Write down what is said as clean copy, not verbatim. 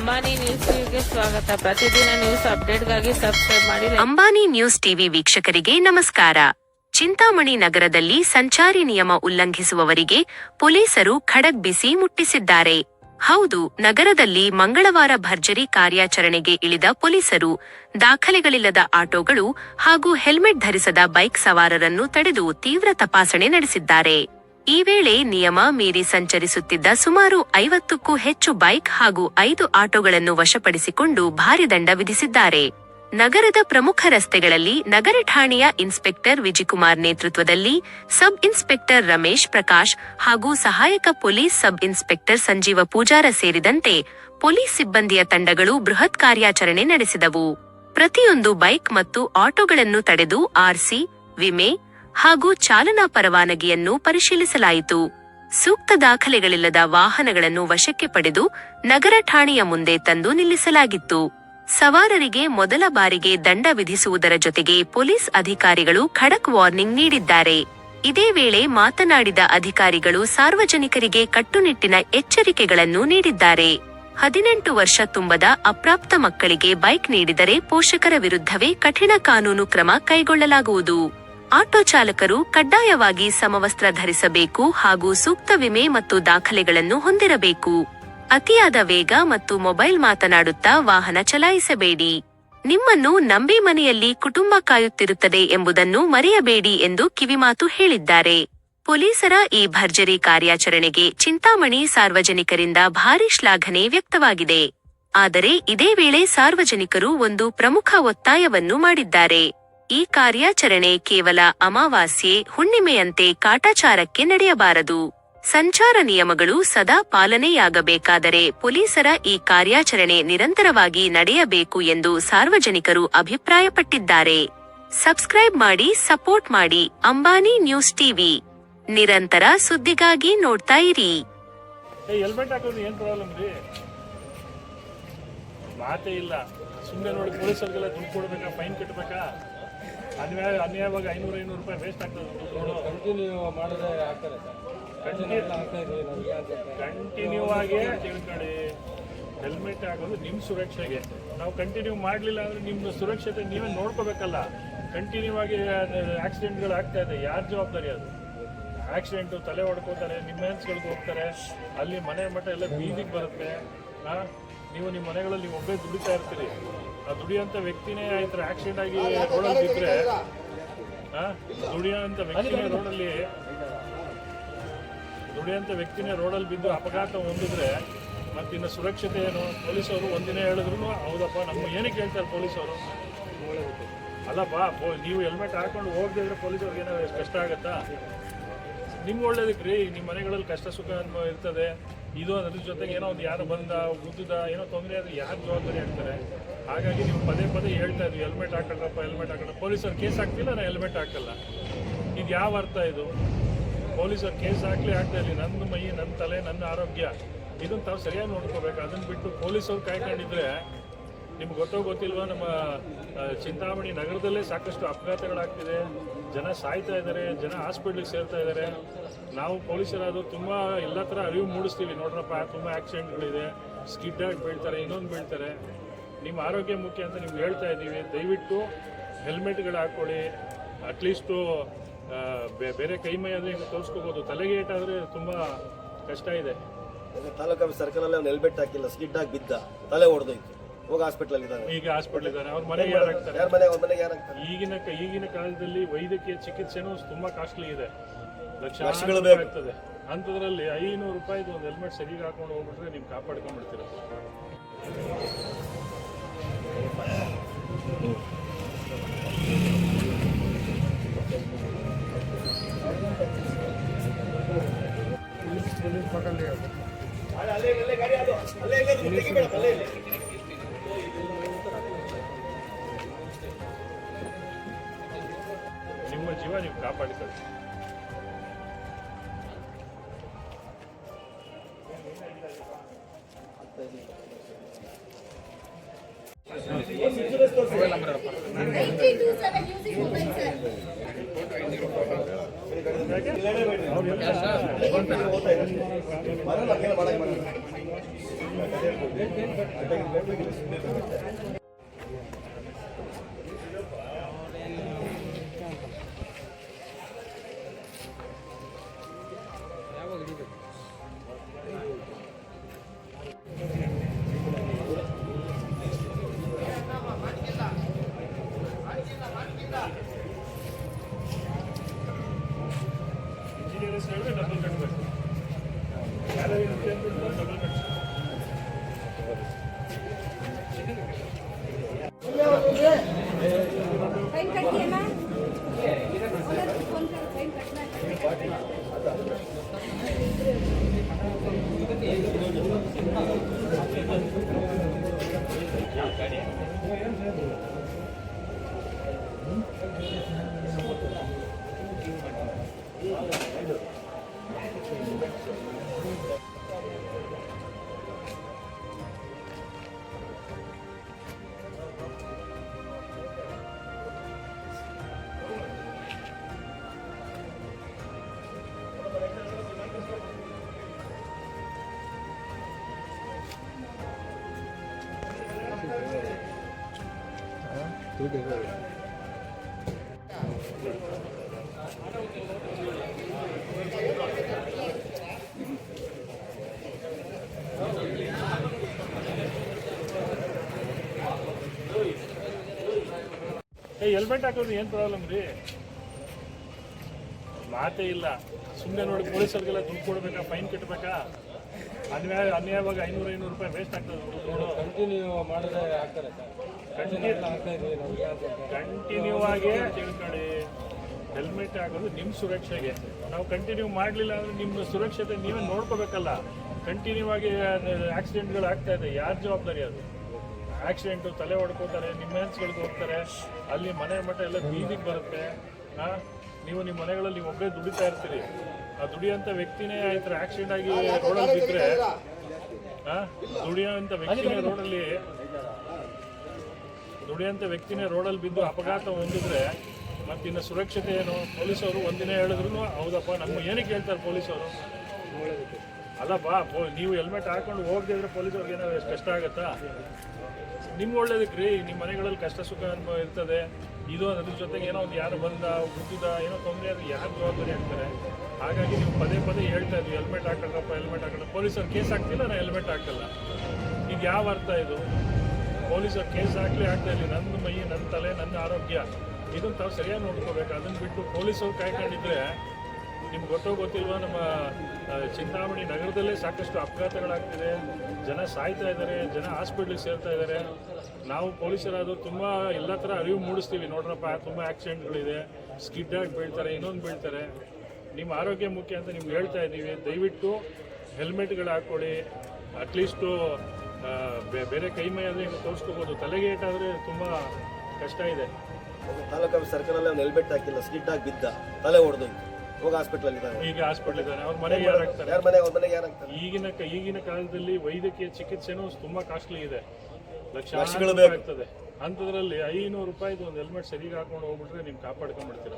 Ambani news ಟಿವಿಗೆ ಸ್ವಾಗತ. ಪ್ರತಿದಿನ ನ್ಯೂಸ್ ಅಪ್ಡೇಟ್ಗಾಗಿ ಸಬ್ಸ್ಕ್ರೈಬ್ ಮಾಡಿ. ಅಂಬಾನಿ ನ್ಯೂಸ್ ಟಿವಿ ವೀಕ್ಷಕರಿಗೆ ನಮಸ್ಕಾರ. ಚಿಂತಾಮಣಿ ನಗರದಲ್ಲಿ ಸಂಚಾರಿ ನಿಯಮ ಉಲ್ಲಂಘಿಸುವವರಿಗೆ ಪೊಲೀಸರು ಖಡಕ್ ಬಿಸಿ ಮುಟ್ಟಿಸಿದ್ದಾರೆ. ಹೌದು, ನಗರದಲ್ಲಿ ಮಂಗಳವಾರ ಭರ್ಜರಿ ಕಾರ್ಯಾಚರಣೆಗೆ ಇಳಿದ ಪೊಲೀಸರು ದಾಖಲೆಗಳಿಲ್ಲದ ಆಟೋಗಳು ಹಾಗೂ ಹೆಲ್ಮೆಟ್ ಧರಿಸದ ಬೈಕ್ ಸವಾರರನ್ನು ತಡೆದು ತೀವ್ರ ತಪಾಸಣೆ ನಡೆಸಿದ್ದಾರೆ. ಈ ವೇಳೆ ನಿಯಮ ಮೀರಿ ಸಂಚರಿಸುತ್ತಿದ್ದ ಸುಮಾರು 50ಕ್ಕೂ ಹೆಚ್ಚು ಬೈಕ್ ಹಾಗೂ 5 ಆಟೋಗಳನ್ನು ವಶಪಡಿಸಿಕೊಂಡು ಭಾರಿ ದಂಡ ವಿಧಿಸಿದ್ದಾರೆ. ನಗರದ ಪ್ರಮುಖ ರಸ್ತೆಗಳಲ್ಲಿ ನಗರ ಠಾಣೆಯ ಇನ್ಸ್ಪೆಕ್ಟರ್ ವಿಜಿಕುಮಾರ್ ನೇತೃತ್ವದಲ್ಲಿ ಸಬ್ ಇನ್ಸ್ಪೆಕ್ಟರ್ ರಮೇಶ್ ಪ್ರಕಾಶ್ ಹಾಗೂ ಸಹಾಯಕ police sub inspector Sanjeeva Pujara ಸೇರಿದಂತೆ ಪೊಲೀಸ್ ಸಿಬ್ಬಂದಿಯ ತಂಡಗಳು ಬೃಹತ್ ಕಾರ್ಯಾಚರಣೆ ನಡೆಸಿದವು. ಪ್ರತಿಯೊಂದು ಬೈಕ್ ಮತ್ತು ಆಟೋಗಳನ್ನು ತಡೆದು ಆರ್ಸಿ, ವಿಮೆ ಹಾಗೂ ಚಾಲನಾ ಪರವಾನಗಿಯನ್ನು ಪರಿಶೀಲಿಸಲಾಯಿತು. ಸೂಕ್ತ ದಾಖಲೆಗಳಿಲ್ಲದ ವಾಹನಗಳನ್ನು ವಶಕ್ಕೆ ಪಡೆದು ನಗರ ಠಾಣೆಯ ಮುಂದೆ ತಂದು ನಿಲ್ಲಿಸಲಾಗಿತ್ತು. ಸವಾರರಿಗೆ ಮೊದಲ ಬಾರಿಗೆ ದಂಡ ವಿಧಿಸುವುದರ ಜೊತೆಗೆ ಪೊಲೀಸ್ ಅಧಿಕಾರಿಗಳು ಖಡಕ್ ವಾರ್ನಿಂಗ್ ನೀಡಿದ್ದಾರೆ. ಇದೇ ವೇಳೆ ಮಾತನಾಡಿದ ಅಧಿಕಾರಿಗಳು ಸಾರ್ವಜನಿಕರಿಗೆ ಕಟ್ಟುನಿಟ್ಟಿನ ಎಚ್ಚರಿಕೆಗಳನ್ನು ನೀಡಿದ್ದಾರೆ. 18 ವರ್ಷ ತುಂಬದ ಅಪ್ರಾಪ್ತ ಮಕ್ಕಳಿಗೆ ಬೈಕ್ ನೀಡಿದರೆ ಪೋಷಕರ ವಿರುದ್ಧವೇ ಕಠಿಣ ಕಾನೂನು ಕ್ರಮ ಕೈಗೊಳ್ಳಲಾಗುವುದು. ಆಟೋ ಚಾಲಕರು ಕಡ್ಡಾಯವಾಗಿ ಸಮವಸ್ತ್ರ ಧರಿಸಬೇಕು ಹಾಗೂ ಸೂಕ್ತ ವಿಮೆ ಮತ್ತು ದಾಖಲೆಗಳನ್ನು ಹೊಂದಿರಬೇಕು. ಅತಿಯಾದ ವೇಗ ಮತ್ತು ಮೊಬೈಲ್ ಮಾತನಾಡುತ್ತಾ ವಾಹನ ಚಲಾಯಿಸಬೇಡಿ. ನಿಮ್ಮನ್ನು ನಂಬಿ ಮನೆಯಲ್ಲಿ ಕುಟುಂಬ ಕಾಯುತ್ತಿರುತ್ತದೆ ಎಂಬುದನ್ನು ಮರೆಯಬೇಡಿ ಎಂದು ಕಿವಿಮಾತು ಹೇಳಿದ್ದಾರೆ. ಪೊಲೀಸರ ಈ ಭರ್ಜರಿ ಕಾರ್ಯಾಚರಣೆಗೆ ಚಿಂತಾಮಣಿ ಸಾರ್ವಜನಿಕರಿಂದ ಭಾರೀ ಶ್ಲಾಘನೆ ವ್ಯಕ್ತವಾಗಿದೆ. ಆದರೆ ಇದೇ ವೇಳೆ ಸಾರ್ವಜನಿಕರು ಒಂದು ಪ್ರಮುಖ ಒತ್ತಾಯವನ್ನು ಮಾಡಿದ್ದಾರೆ. ಈ ಕಾರ್ಯಾಚರಣೆ ಕೇವಲ ಅಮಾವಾಸ್ಯೆ, ಹುಣ್ಣಿಮೆಯಂತೆ ಕಾಟಾಚಾರಕ್ಕೆ ನಡೆಯಬಾರದು. ಸಂಚಾರ ನಿಯಮಗಳು ಸದಾ ಪಾಲನೆಯಾಗಬೇಕಾದರೆ ಪೊಲೀಸರ ಈ ಕಾರ್ಯಾಚರಣೆ ನಿರಂತರವಾಗಿ ನಡೆಯಬೇಕು ಎಂದು ಸಾರ್ವಜನಿಕರು ಅಭಿಪ್ರಾಯಪಟ್ಟಿದ್ದಾರೆ. ಸಬ್ಸ್ಕ್ರೈಬ್ ಮಾಡಿ, ಸಪೋರ್ಟ್ ಮಾಡಿ. ಅಂಬಾನಿ ನ್ಯೂಸ್ ಟಿವಿ, ನಿರಂತರ ಸುದ್ದಿಗಾಗಿ ನೋಡ್ತಾ ಇರಿ. ಮಾತೇ ಇಲ್ಲ. ಸುಮ್ಮನೆ ನೋಡಿ ಪೊಲೀಸರಿಗೆಲ್ಲ ದುಡ್ಡು ಕೊಡ್ಬೇಕಾ, ಫೈನ್ ಕಟ್ಟಬೇಕಾ? ಅನ್ಯಾಯವಾಗಿ 500 ರೂಪಾಯಿ ವೇಸ್ಟ್ ಆಗ್ತದೆ. ಕಂಟಿನ್ಯೂ ಮಾಡಿದ್ರೆ ಆಗ್ತಾರೆ ಕಂಟಿನ್ಯೂ ಆಗಿ ತಿಳ್ಕೊಳ್ಳಿ. ಹೆಲ್ಮೆಟ್ ಆಗೋದು ನಿಮ್ಮ ಸುರಕ್ಷೆಗೆ. ನಾವು ಕಂಟಿನ್ಯೂ ಮಾಡಲಿಲ್ಲ ಅಂದರೆ ನಿಮ್ಮ ಸುರಕ್ಷತೆ ನೀವೇ ನೋಡ್ಕೋಬೇಕಲ್ಲ. ಕಂಟಿನ್ಯೂ ಆಗಿ ಆಕ್ಸಿಡೆಂಟ್ಗಳು ಆಗ್ತಾ ಇದೆ, ಯಾರ ಜವಾಬ್ದಾರಿ ಅದು? ಆಕ್ಸಿಡೆಂಟು, ತಲೆ ಹೊಡ್ಕೋತಾರೆ, ನಿಮ್ಮ ಹೆನ್ಸ್ಗಳಿಗೆ ಹೋಗ್ತಾರೆ, ಅಲ್ಲಿ ಮನೆ ಮಠ ಎಲ್ಲ ಬೀದಿಗೆ ಬರುತ್ತೆ. ನೀವು ನಿಮ್ಮ ಮನೆಗಳಲ್ಲಿ ಒಬ್ಬೇ ದುಡಿತಾ ಇರ್ತೀರಿ. ಆ ದುಡಿಯೋಂಥ ವ್ಯಕ್ತಿನೇ ಈ ಥರ ಆಕ್ಸಿಡೆಂಟ್ ಆಗಿ ರೋಡಲ್ಲಿ ಬಿದ್ದರೆ, ದುಡಿಯೋಂಥ ವ್ಯಕ್ತಿನೇ ರೋಡಲ್ಲಿ ಬಿದ್ದು ಅಪಘಾತ ಹೊಂದಿದ್ರೆ ಮತ್ತಿನ್ನು ಸುರಕ್ಷತೆ ಏನು? ಪೊಲೀಸವರು ಒಂದಿನ ಹೇಳಿದ್ರು ಹೌದಪ್ಪ, ನಮ್ಮ ಏನಕ್ಕೆ ಹೇಳ್ತಾರೆ ಪೊಲೀಸವರು? ಅಲ್ಲಪ್ಪ, ನೀವು ಹೆಲ್ಮೆಟ್ ಹಾಕೊಂಡು ಹೋಗದಿದ್ರೆ ಪೊಲೀಸವ್ರಿಗೆ ಏನೋ ಕಷ್ಟ ಆಗುತ್ತಾ? ನಿಮ್ಗೆ ಒಳ್ಳೇದಕ್ಕೆ ರೀ. ನಿಮ್ಮ ಮನೆಗಳಲ್ಲಿ ಕಷ್ಟ ಸುಖ ಇರ್ತದೆ. ಇದು ಅದ್ರ ಜೊತೆಗೆ ಏನೋ ಒಂದು ಯಾರು ಬಂದ ಗುದ್ದದ ಏನೋ ತೊಂದರೆ ಆದರೆ ಯಾರು ಜವಾಬ್ದಾರಿ ಆಗ್ತಾರೆ? ಹಾಗಾಗಿ ನೀವು ಪದೇ ಪದೇ ಹೇಳ್ತಾ ಇದ್ವಿ ಹೆಲ್ಮೆಟ್ ಹಾಕೊಳ್ಳಪ್ಪ, ಹೆಲ್ಮೆಟ್ ಹಾಕೊಳ್ಳ. ಪೊಲೀಸರು ಕೇಸ್ ಹಾಕ್ತಿಲ್ಲ, ನಾನು ಹೆಲ್ಮೆಟ್ ಹಾಕಲ್ಲ. ಇದು ಯಾವ ಅರ್ಥ ಇದು? ಪೊಲೀಸರು ಕೇಸ್ ಹಾಕ್ಲಿ ಆಗ್ತಾ ಇರಲಿ, ನನ್ನ ಮೈ, ನನ್ನ ತಲೆ, ನನ್ನ ಆರೋಗ್ಯ ಇದನ್ನು ತಾವು ಸರಿಯಾಗಿ ನೋಡ್ಕೋಬೇಕು. ಅದನ್ನು ಬಿಟ್ಟು ಪೊಲೀಸವ್ರು ಕಾಯ್ಕೊಂಡಿದ್ರೆ ನಿಮ್ಗೆ ಗೊತ್ತಿಲ್ವಾ? ನಮ್ಮ ಚಿಂತಾಮಣಿ ನಗರದಲ್ಲೇ ಸಾಕಷ್ಟು ಅಪಘಾತಗಳಾಗ್ತಿದೆ, ಜನ ಸಾಯ್ತಾ ಇದ್ದಾರೆ, ಜನ ಹಾಸ್ಪಿಟ್ಲಿಗೆ ಸೇರ್ತಾ ಇದ್ದಾರೆ. ನಾವು ಪೊಲೀಸರಾದ್ರು ತುಂಬ ಎಲ್ಲ ಥರ ಅರಿವು ಮೂಡಿಸ್ತೀವಿ. ನೋಡ್ರಪ್ಪ, ತುಂಬ ಆಕ್ಸಿಡೆಂಟ್ಗಳಿದೆ, ಸ್ಕಿಡ್ ಆಗಿ ಬೀಳ್ತಾರೆ, ಇನ್ನೊಂದು ಬೀಳ್ತಾರೆ, ನಿಮ್ಮ ಆರೋಗ್ಯ ಮುಖ್ಯ ಅಂತ ನಿಮ್ಗೆ ಹೇಳ್ತಾ ಇದ್ದೀವಿ. ದಯವಿಟ್ಟು ಹೆಲ್ಮೆಟ್ಗಳು ಹಾಕ್ಕೊಳ್ಳಿ. ಅಟ್ಲೀಸ್ಟು ಬೇರೆ ಕೈ ಮೈ ಆದರೆ ಹಿಂಗೆ ತೋರಿಸ್ಕೋಬೋದು. ತಲೆಗೆ ಏಟಾದರೆ ತುಂಬ ಕಷ್ಟ ಇದೆ. ತಾಲೂಕು ಸರ್ಕಲಲ್ಲಿ ಅವ್ನು ಹೆಲ್ಮೆಟ್ ಹಾಕಿಲ್ಲ, ಸ್ಕಿಡ್ ಆಗಿ ಬಿದ್ದ, ತಲೆ ಹೊಡೆದೋಯ್ತು, ಹೋಗಿ ಹಾಸ್ಪಿಟಲ್ ಇದ್ದಾನೆ. ಈಗ ಹಾಸ್ಪಿಟಲ್ ಇದ್ದಾನೆ. ಅವ್ರ ಮನೆಗೆ ಯಾರಾಗ್ತಾರೆ? ಈಗಿನ ಕಾಲದಲ್ಲಿ ವೈದ್ಯಕೀಯ ಚಿಕಿತ್ಸೆನೂ ತುಂಬ ಕಾಸ್ಟ್ಲಿ ಇದೆ, ಲಕ್ಷಗಳು ಬೇಕಾಗ್ತದೆ. ಅಂಥದ್ರಲ್ಲಿ 500 ರೂಪಾಯಿದು ಒಂದು ಹೆಲ್ಮೆಟ್ ಸರಿಯಾಗಿ ಹಾಕೊಂಡು ಹೋಗ್ಬಿಟ್ರೆ ನೀವು ಕಾಪಾಡ್ಕೊಂಡ್ಬಿಡ್ತೀರ. ನಿಮ್ಮ ಜೀವ ನೀವು ಕಾಪಾಡಿಕೊಳ್ಳಿ. ಇಂಜಿನಿಯರ್ಸ್ ಹೇಳಿದ್ರೆ ಡಬಲ್ ಕಟ್ಟಬೇಕು, ಸ್ಯಾಲರಿ ಇರುತ್ತೆ ಅಂತ ಡಬಲ್ ಕಟ್ಟಿ. ಹೆಲ್ಮೆಟ್ ಹಾಕೋದು ಏನು ಪ್ರಾಬ್ಲಮ್ ರೀ? ಮಾತೇ ಇಲ್ಲ. ಸುಮ್ಮನೆ ನೋಡಿ ಪೊಲೀಸರಿಗೆಲ್ಲ ದುಡ್ಡು ಕೊಡ್ಬೇಕಾ, ಫೈನ್ ಕಟ್ಟಬೇಕಾ? ಅನ್ಯಾಯವಾಗಿ 500 ರೂಪಾಯಿ ವೇಸ್ಟ್ ಆಗ್ತದೆ. ಕಂಟಿನ್ಯೂ ಮಾಡಿದ್ರೆ ಆಗ್ತಾರೆ ಕಂಟಿನ್ಯೂ ಆಗಿ ತಿಳ್ಕೊಳ್ಳಿ. ಹೆಲ್ಮೆಟ್ ಹಾಕೋದು ನಿಮ್ಮ ಸುರಕ್ಷೆಗೆ. ನಾವು ಕಂಟಿನ್ಯೂ ಮಾಡಲಿಲ್ಲ ಅಂದರೆ ನಿಮ್ಮ ಸುರಕ್ಷತೆ ನೀವೇ ನೋಡ್ಕೋಬೇಕಲ್ಲ. ಕಂಟಿನ್ಯೂ ಆಗಿ ಆಕ್ಸಿಡೆಂಟ್ಗಳು ಆಗ್ತಾ ಇದೆ, ಯಾರ ಜವಾಬ್ದಾರಿ ಅದು? ಆಕ್ಸಿಡೆಂಟು, ತಲೆ ಹೊಡ್ಕೋತಾರೆ, ನಿಮ್ಮ ಹೆನ್ಸ್ಗಳಿಗೆ ಹೋಗ್ತಾರೆ, ಅಲ್ಲಿ ಮನೆ ಮಠ ಎಲ್ಲ ಬೀದಿಗೆ ಬರುತ್ತೆ. ನೀವು ನಿಮ್ಮ ಮನೆಗಳಲ್ಲಿ ನೀವು ಒಬ್ಬರೇ ದುಡಿತಾ ಇರ್ತೀರಿ. ಆ ದುಡಿಯೋಂಥ ವ್ಯಕ್ತಿನೇ ಈ ಥರ ಆಕ್ಸಿಡೆಂಟ್ ಆಗಿ ರೋಡಲ್ಲಿ ಬಿದ್ದರೆ, ದುಡಿಯೋಂಥ ವ್ಯಕ್ತಿನೇ ರೋಡಲ್ಲಿ ಬಿದ್ದು ಅಪಘಾತ ಹೊಂದಿದ್ರೆ ಮತ್ತಿನ್ನು ಸುರಕ್ಷತೆ ಏನು? ಪೊಲೀಸವರು ಒಂದಿನ ಹೇಳಿದ್ರು ಹೌದಪ್ಪ ನಮ್ಮ ಏನಕ್ಕೆ ಹೇಳ್ತಾರೆ ಪೊಲೀಸವರು? ಅಲ್ಲಪ್ಪ, ನೀವು ಹೆಲ್ಮೆಟ್ ಹಾಕೊಂಡು ಹೋಗದೇ ಇದ್ರೆ ಪೊಲೀಸವ್ರಿಗೆ ಏನೋ ಕಷ್ಟ ಆಗುತ್ತಾ? ನಿಮ್ಗೆ ಒಳ್ಳೇದಕ್ಕೆ ರೀ. ನಿಮ್ಮ ಮನೆಗಳಲ್ಲಿ ಕಷ್ಟ ಸುಖ ಅನುಭವ ಇರ್ತದೆ. ಇದು ಅದ್ರ ಜೊತೆಗೆ ಏನೋ ಒಂದು ಯಾರು ಬಂದ ಗುದ್ದಿದ ಏನೋ ತೊಂದರೆ ಅದು ಯಾರು ಜವಾಬ್ದಾರಿ ಆಗ್ತಾರೆ? ಹಾಗಾಗಿ ನೀವು ಪದೇ ಪದೇ ಹೇಳ್ತಾ ಇದ್ವಿ ಹೆಲ್ಮೆಟ್ ಹಾಕಲ್ಲಪ್ಪ, ಹೆಲ್ಮೆಟ್ ಹಾಕಲ್ಲ. ಪೊಲೀಸರು ಕೇಸ್ ಹಾಕ್ತಿಲ್ಲ, ನಾನು ಹೆಲ್ಮೆಟ್ ಹಾಕಲ್ಲ. ಈಗ ಯಾವ ಅರ್ಥ ಇದು? ಪೊಲೀಸರು ಕೇಸ್ ಹಾಕ್ಲಿ ಆಗ್ತಾ ಇಲ್ಲ. ನನ್ನ ಮೈ, ನನ್ನ ತಲೆ, ನನ್ನ ಆರೋಗ್ಯ ಇದನ್ನು ತಾವು ಸರಿಯಾಗಿ ನೋಡ್ಕೋಬೇಕು. ಅದನ್ನು ಬಿಟ್ಟು ಪೊಲೀಸರು ಕಾಯ್ಕೊಂಡಿದ್ರೆ ನಿಮ್ಗೆ ಗೊತ್ತಿಲ್ವಾ, ನಮ್ಮ ಚಿಂತಾಮಣಿ ನಗರದಲ್ಲೇ ಸಾಕಷ್ಟು ಅಪಘಾತಗಳಾಗ್ತಿದೆ, ಜನ ಸಾಯ್ತಾ ಇದ್ದಾರೆ, ಜನ ಹಾಸ್ಪಿಟ್ಲಿಗೆ ಸೇರ್ತಾ ಇದ್ದಾರೆ. ನಾವು ಪೊಲೀಸರಾದ್ರು ತುಂಬ ಎಲ್ಲ ಥರ ಅರಿವು ಮೂಡಿಸ್ತೀವಿ. ನೋಡ್ರಪ್ಪ, ತುಂಬ ಆಕ್ಸಿಡೆಂಟ್ಗಳಿದೆ, ಸ್ಕಿಡ್ ಆಗಿ ಬೀಳ್ತಾರೆ, ಇನ್ನೊಂದು ಬೀಳ್ತಾರೆ, ನಿಮ್ಮ ಆರೋಗ್ಯ ಮುಖ್ಯ ಅಂತ ನಿಮ್ಗೆ ಹೇಳ್ತಾ ಇದ್ದೀವಿ. ದಯವಿಟ್ಟು ಹೆಲ್ಮೆಟ್ಗಳು ಹಾಕ್ಕೊಳ್ಳಿ. ಅಟ್ಲೀಸ್ಟು ಬೇರೆ ಕೈ ಮೈ ಆದರೆ ನೀವು ತೋರಿಸ್ಕೋಬೋದು. ತಲೆಗೆ ಏಟಾದರೆ ತುಂಬ ಕಷ್ಟ ಇದೆ. ತಾಲೂಕು ಸರ್ಕಲಲ್ಲಿ ಅವ್ನು ಹೆಲ್ಮೆಟ್ ಹಾಕಿಲ್ಲ, ಸ್ಕಿಡ್ ಆಗಿ ಬಿದ್ದ, ತಲೆ ಹೊಡೆದೋಯ್ತು, ಹೋಗಿ ಹಾಸ್ಪಿಟಲ್ ಇದ್ದಾನೆ. ಈಗ ಹಾಸ್ಪಿಟಲ್ ಇದ್ದಾನೆ. ಅವ್ರ ಮನೆಗೆ ಯಾರು ಹಾಕ್ತಾರೆ? ಈಗಿನ ಕಾಲದಲ್ಲಿ ವೈದ್ಯಕೀಯ ಚಿಕಿತ್ಸೆನೂ ತುಂಬಾ ಕಾಸ್ಟ್ಲಿ ಇದೆ, ಲಕ್ಷಗಳು ಬೇಕಾಗ್ತದೆ. ಅಂಥದ್ರಲ್ಲಿ 500 ರೂಪಾಯಿದು ಒಂದು ಹೆಲ್ಮೆಟ್ ಸರಿಗೆ ಹಾಕೊಂಡು ಹೋಗ್ಬಿಟ್ರೆ ನೀವು ಕಾಪಾಡ್ಕೊಂಡ್ಬಿಡ್ತೀರ.